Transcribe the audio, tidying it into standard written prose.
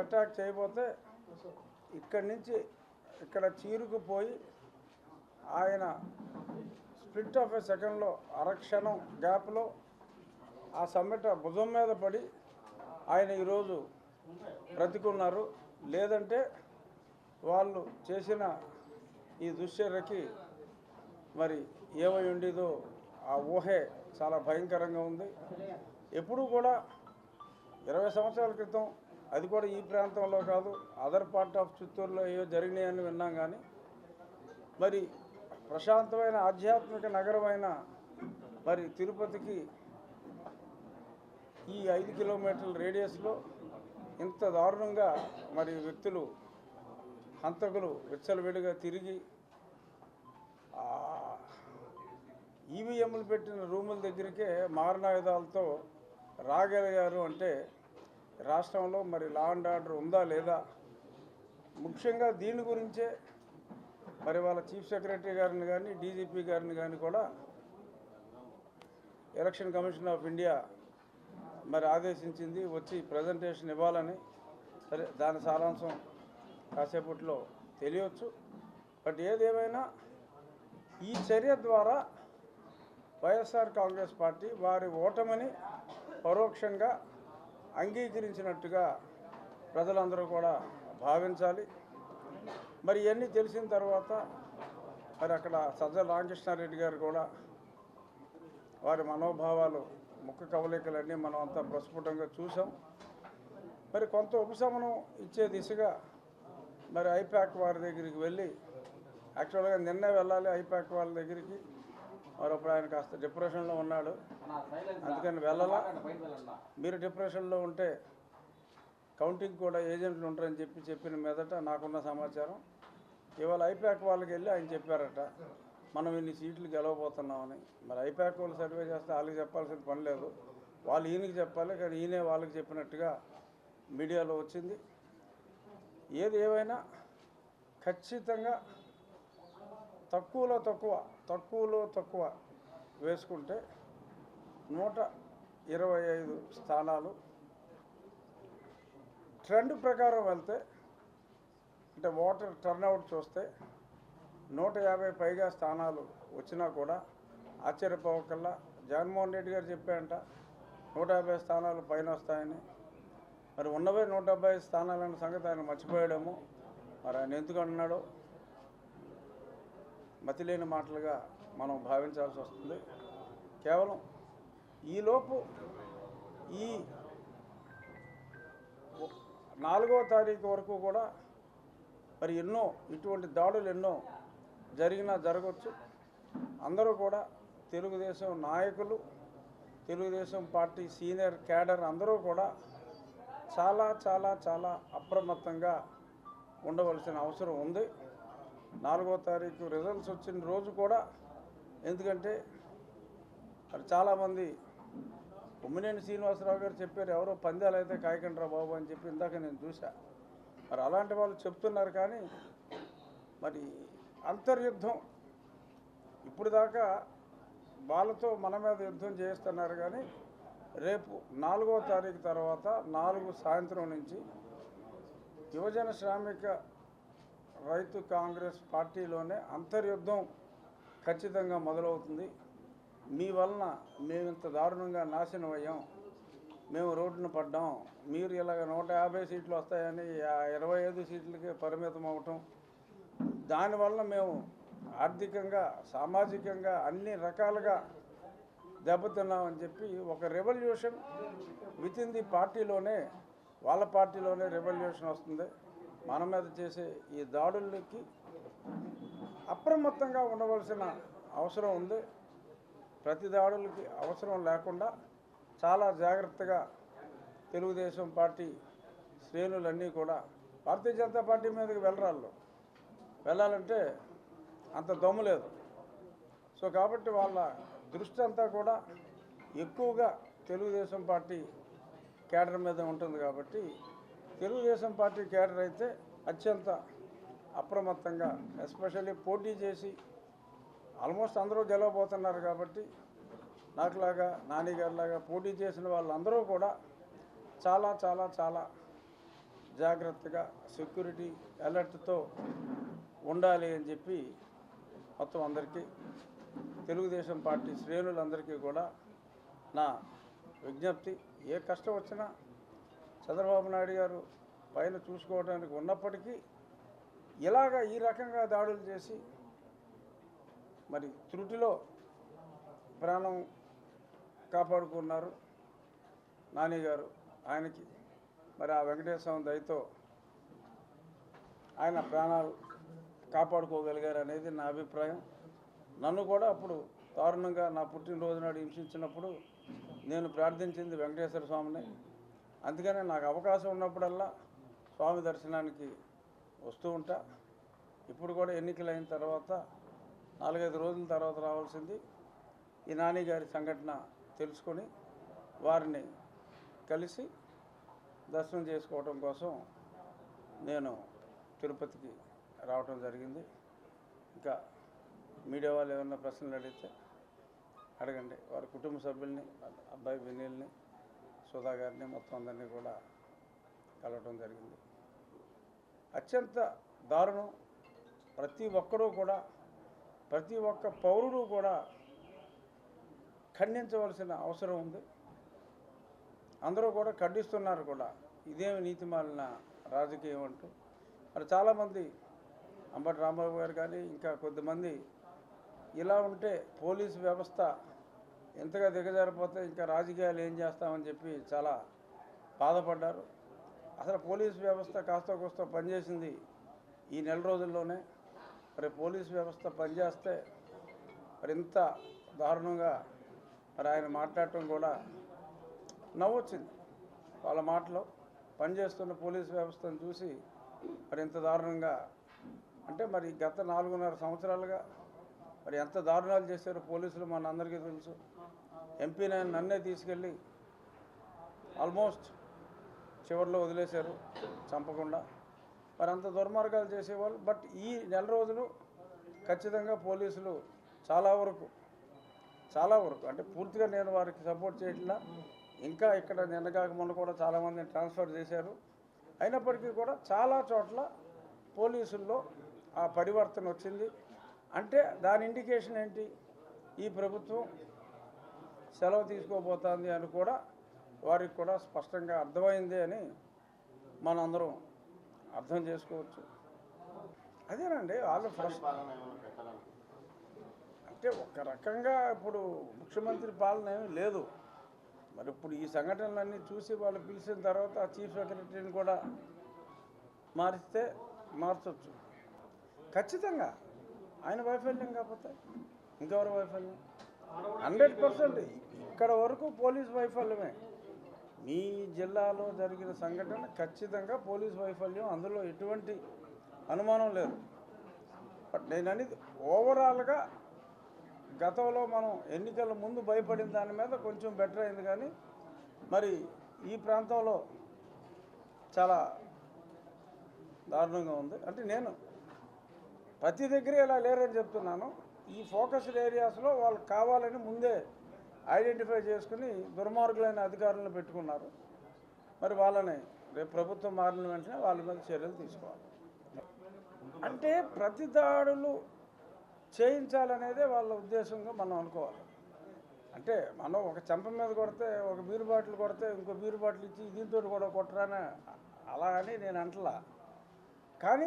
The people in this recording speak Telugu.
అటాక్ చేయబోతే ఇక్కడి నుంచి ఇక్కడ చీరుకుపోయి ఆయన స్ప్లిట్ ఆఫ్ ఎ సెకండ్లో అరక్షణం గ్యాప్లో ఆ సమ్మెట భుజం మీద పడి ఆయన ఈరోజు బ్రతికున్నారు. లేదంటే వాళ్ళు చేసిన ఈ దుశ్చర్యకి మరి ఏమై ఉండేదో ఆ ఊహే చాలా భయంకరంగా ఉంది. ఎప్పుడూ కూడా 20 సంవత్సరాల క్రితం అది కూడా ఈ ప్రాంతంలో కాదు, అదర్ పార్ట్ ఆఫ్ చిత్తూరులో ఏవో జరిగినాయని విన్నాం. కానీ మరి ప్రశాంతమైన ఆధ్యాత్మిక నగరమైన మరి తిరుపతికి ఈ 5 కిలోమీటర్ల రేడియస్లో ఇంత దారుణంగా మరి వ్యక్తులు హంతకులు విచ్చలవిడిగా తిరిగి ఈవీఎంలు పెట్టిన రూముల దగ్గరికే మారణాయుధాలతో రాగలిగారు అంటే రాష్ట్రంలో మరి లా అండ్ ఆర్డర్ ఉందా లేదా? ముఖ్యంగా దీని గురించే మరి వాళ్ళ చీఫ్ సెక్రటరీ గారిని కానీ డీజీపీ గారిని కానీ కూడా ఎలక్షన్ కమిషన్ ఆఫ్ ఇండియా మరి ఆదేశించింది, వచ్చి ప్రజెంటేషన్ ఇవ్వాలని. సరే, దాని సారాంశం కాసేపట్లో తెలియవచ్చు. బట్ ఏదేమైనా ఈ చర్య ద్వారా వైఎస్ఆర్ కాంగ్రెస్ పార్టీ వారి ఓటమిని పరోక్షంగా అంగీకరించినట్టుగా ప్రజలందరూ కూడా భావించాలి. మరి ఇవన్నీ తెలిసిన తర్వాత మరి అక్కడ సజ్జల రామకృష్ణారెడ్డి గారు కూడా వారి మనోభావాలు ముఖ కవలికలన్నీ మనం అంతా ప్రస్ఫుటంగా చూసాం. మరి కొంత ఉపశమనం ఇచ్చే దిశగా మరి ఐపాక్ వారి దగ్గరికి వెళ్ళి, యాక్చువల్గా నిన్నే వెళ్ళాలి ఐపాక్ వాళ్ళ దగ్గరికి, మరొప్పుడు ఆయన కాస్త డిప్రెషన్లో ఉన్నాడు, అందుకని వెళ్ళాలా. మీరు డిప్రెషన్లో ఉంటే కౌంటింగ్ కూడా ఏజెంట్లు ఉంటారని చెప్పిన మీదట నాకున్న సమాచారం ఇవాళ ఐపాక్ వాళ్ళకి వెళ్ళి ఆయన చెప్పారట, మనం ఇన్ని సీట్లు గెలవబోతున్నామని. మరి ఐపాక్ వాళ్ళు సర్వే చేస్తే వాళ్ళకి చెప్పాల్సిన పని లేదు, వాళ్ళు ఈయనకి చెప్పాలి. కానీ ఈయనే వాళ్ళకి చెప్పినట్టుగా మీడియాలో వచ్చింది. ఏది ఏమైనా ఖచ్చితంగా తక్కువలో తక్కువ వేసుకుంటే 125 స్థానాలు ట్రెండ్ ప్రకారం వెళ్తే, అంటే ఓటర్ టర్నౌట్ చూస్తే 150 పైగా స్థానాలు వచ్చినా కూడా ఆశ్చర్యపోవకల్లా. జగన్మోహన్ రెడ్డి గారు చెప్పారంట 150 స్థానాలు పైన వస్తాయని. మరి ఉన్నవే 175 స్థానాలన్న సంగతి ఆయన మర్చిపోయాడేమో. మరి ఆయన ఎందుకు అన్నాడో మతిలేని మాటలుగా మనం భావించాల్సి వస్తుంది. కేవలం ఈలోపు ఈ 4వ తారీఖు వరకు కూడా మరి ఎన్నో ఇటువంటి దాడులు ఎన్నో జరగవచ్చు. అందరూ కూడా తెలుగుదేశం నాయకులు, తెలుగుదేశం పార్టీ సీనియర్ క్యాడర్ అందరూ కూడా చాలా చాలా చాలా అప్రమత్తంగా ఉండవలసిన అవసరం ఉంది. 4వ తారీఖు రిజల్ట్స్ వచ్చిన రోజు కూడా, ఎందుకంటే మరి చాలామంది కొమ్మినేని శ్రీనివాసరావు గారు చెప్పారు, ఎవరో పందాలు అయితే కాయకండ్రా బాబు అని చెప్పి ఇందాక నేను చూసా. మరి అలాంటి వాళ్ళు చెప్తున్నారు. కానీ మరి అంతర్యుద్ధం ఇప్పుడు దాకా వాళ్ళతో మన మీద యుద్ధం చేస్తున్నారు. కానీ రేపు 4వ తారీఖు తర్వాత 4 సాయంత్రం నుంచి యువజన శ్రామిక రైతు కాంగ్రెస్ పార్టీలోనే అంతర్యుద్ధం ఖచ్చితంగా మొదలవుతుంది. మీ వలన మేము ఇంత దారుణంగా నాశనం అయ్యాం, మేము రోడ్డున పడ్డాం, మీరు ఇలాగ 150 సీట్లు వస్తాయని 25 సీట్లకే పరిమితం అవటం, దానివల్ల మేము ఆర్థికంగా సామాజికంగా అన్ని రకాలుగా దెబ్బతిన్నామని చెప్పి ఒక రెవల్యూషన్ విత్ ఇన్ ది పార్టీలోనే, వాళ్ళ పార్టీలోనే రెవల్యూషన్ వస్తుంది. మన మీద చేసే ఈ దాడులకి అప్రమత్తంగా ఉండవలసిన అవసరం ఉంది. ప్రతి దాడులకి అవసరం లేకుండా చాలా జాగ్రత్తగా తెలుగుదేశం పార్టీ శ్రేణులన్నీ కూడా భారతీయ జనతా పార్టీ మీదకి వెళ్ళాలంటే అంత దమ్ము లేదు. సో కాబట్టి వాళ్ళ దృష్టి అంతా కూడా ఎక్కువగా తెలుగుదేశం పార్టీ కేడర్ మీద ఉంటుంది. కాబట్టి తెలుగుదేశం పార్టీ కేడర్ అయితే అత్యంత అప్రమత్తంగా, ఎస్పెషల్లీ పోటీ చేసి ఆల్మోస్ట్ అందరూ గెలవబోతున్నారు. కాబట్టి నాకులాగా నాని గారిలాగా పోటీ చేసిన వాళ్ళందరూ కూడా చాలా చాలా చాలా జాగ్రత్తగా సెక్యూరిటీ అలర్ట్తో ఉండాలి అని చెప్పి మొత్తం అందరికీ తెలుగుదేశం పార్టీ శ్రేణులందరికీ కూడా నా విజ్ఞప్తి. ఏ కష్టం వచ్చినా చంద్రబాబు నాయుడు గారు పైన చూసుకోవడానికి ఉన్నప్పటికీ ఇలాగా ఈ రకంగా దాడులు చేసి మరి త్రుటిలో ప్రాణం కాపాడుకున్నారు నాని గారు. ఆయనకి మరి ఆ వెంకటేశ్వర దయతో ఆయన ప్రాణాలు కాపాడుకోగలిగారు అనేది నా అభిప్రాయం. నన్ను కూడా అప్పుడు దారుణంగా నా పుట్టినరోజు నాడు హింసించినప్పుడు నేను ప్రార్థించింది వెంకటేశ్వర స్వామిని. అందుకనే నాకు అవకాశం ఉన్నప్పుడల్లా స్వామి దర్శనానికి వస్తూ ఉంటా. ఇప్పుడు కూడా ఎన్నికలు అయిన తర్వాత 4-5 రోజుల తర్వాత రావాల్సింది. ఈ నాని గారి సంఘటన తెలుసుకొని వారిని కలిసి దర్శనం చేసుకోవడం కోసం నేను తిరుపతికి రావటం జరిగింది. ఇంకా మీడియా వాళ్ళు ఏమన్నా ప్రశ్నలు అడిగితే అడగండి. వారి కుటుంబ సభ్యుల్ని, అబ్బాయి వినీల్ని, సుధా గారిని మొత్తం అందరినీ కూడా కలవటం జరిగింది. అత్యంత దారుణం. ప్రతి ఒక్కరూ కూడా, ప్రతి ఒక్క పౌరుడు కూడా ఖండించవలసిన అవసరం ఉంది. అందరూ కూడా ఖండిస్తున్నారు కూడా. ఇదేమి నీతిమాలిన రాజకీయం అంటూ. మరి చాలామంది అంబటి రాంబాబు గారు కానీ ఇంకా కొద్దిమంది ఇలా ఉంటే పోలీసు వ్యవస్థ ఎంతగా దిగజారిపోతే ఇంకా రాజకీయాలు ఏం చేస్తామని చెప్పి చాలా బాధపడ్డారు. అసలు పోలీసు వ్యవస్థ కాస్త కోస్త పనిచేసింది ఈ నెల రోజుల్లోనే. మరి పోలీసు వ్యవస్థ పనిచేస్తే మరి ఇంత దారుణంగా మరి ఆయన మాట్లాడటం కూడా నవ్వొచ్చింది. వాళ్ళ మాటలో పనిచేస్తున్న పోలీసు వ్యవస్థను చూసి మరి ఇంత దారుణంగా అంటే మరి గత 4.5 సంవత్సరాలుగా మరి ఎంత దారుణాలు చేశారో పోలీసులు మన అందరికీ తెలుసు. ఎంపీ నన్నే తీసుకెళ్ళి ఆల్మోస్ట్ చివరిలో వదిలేశారు చంపకుండా. మరి అంత దుర్మార్గాలు చేసేవాళ్ళు. బట్ ఈ నెల రోజులు ఖచ్చితంగా పోలీసులు చాలా వరకు అంటే పూర్తిగా నేను వారికి సపోర్ట్ చేయట్లా. ఇంకా ఇక్కడ నిన్నగాక మొన్న కూడా చాలామందిని ట్రాన్స్ఫర్ చేశారు. అయినప్పటికీ కూడా చాలా చోట్ల పోలీసుల్లో ఆ పరివర్తన వచ్చింది. అంటే దాని ఇండికేషన్ ఏంటి? ఈ ప్రభుత్వం సెలవు తీసుకోబోతోంది అని కూడా వారికి కూడా స్పష్టంగా అర్థమైంది అని మనందరం అర్థం చేసుకోవచ్చు. అదేనండి వాళ్ళు ఫస్ట్ అంటే ఒక రకంగా ఇప్పుడు ముఖ్యమంత్రి పాలన ఏమీ లేదు. మరి ఇప్పుడు ఈ సంఘటనలన్నీ చూసి వాళ్ళు పిలిచిన తర్వాత ఆ చీఫ్ సెక్రటరీని కూడా మార్చవచ్చు. ఖచ్చితంగా ఆయన వైఫల్యం కాకపోతే ఇంకెవరి వైఫల్యం? 100% ఇక్కడ వరకు పోలీసు వైఫల్యమే. మీ జిల్లాలో జరిగిన సంఘటన ఖచ్చితంగా పోలీసు వైఫల్యం, అందులో ఎటువంటి అనుమానం లేదు. బట్ నేను అనేది ఓవరాల్గా గతంలో మనం ఎన్నికల ముందు భయపడిన దాని మీద కొంచెం బెటర్ అయింది. కానీ మరి ఈ ప్రాంతంలో చాలా దారుణంగా ఉంది. అంటే నేను ప్రతి దగ్గర ఇలా లేరని చెప్తున్నాను. ఈ ఫోకస్డ్ ఏరియాస్లో వాళ్ళు కావాలని ముందే ఐడెంటిఫై చేసుకుని దుర్మార్గులైన అధికారులను పెట్టుకున్నారు. మరి వాళ్ళని రేపు ప్రభుత్వం మారిన వెంటనే వాళ్ళ మీద చర్యలు తీసుకోవాలి. అంటే ప్రతి దాడులు చేయించాలనేదే వాళ్ళ ఉద్దేశంగా మనం అనుకోవాలి. అంటే మనం ఒక చెంప మీద కొడితే, ఒక బీరు బాటిల్ కొడితే ఇంకో బీరు బాటిల్ ఇచ్చి దీంతో కూడా కొట్టరానే అలా అని నేను అంటలా. కానీ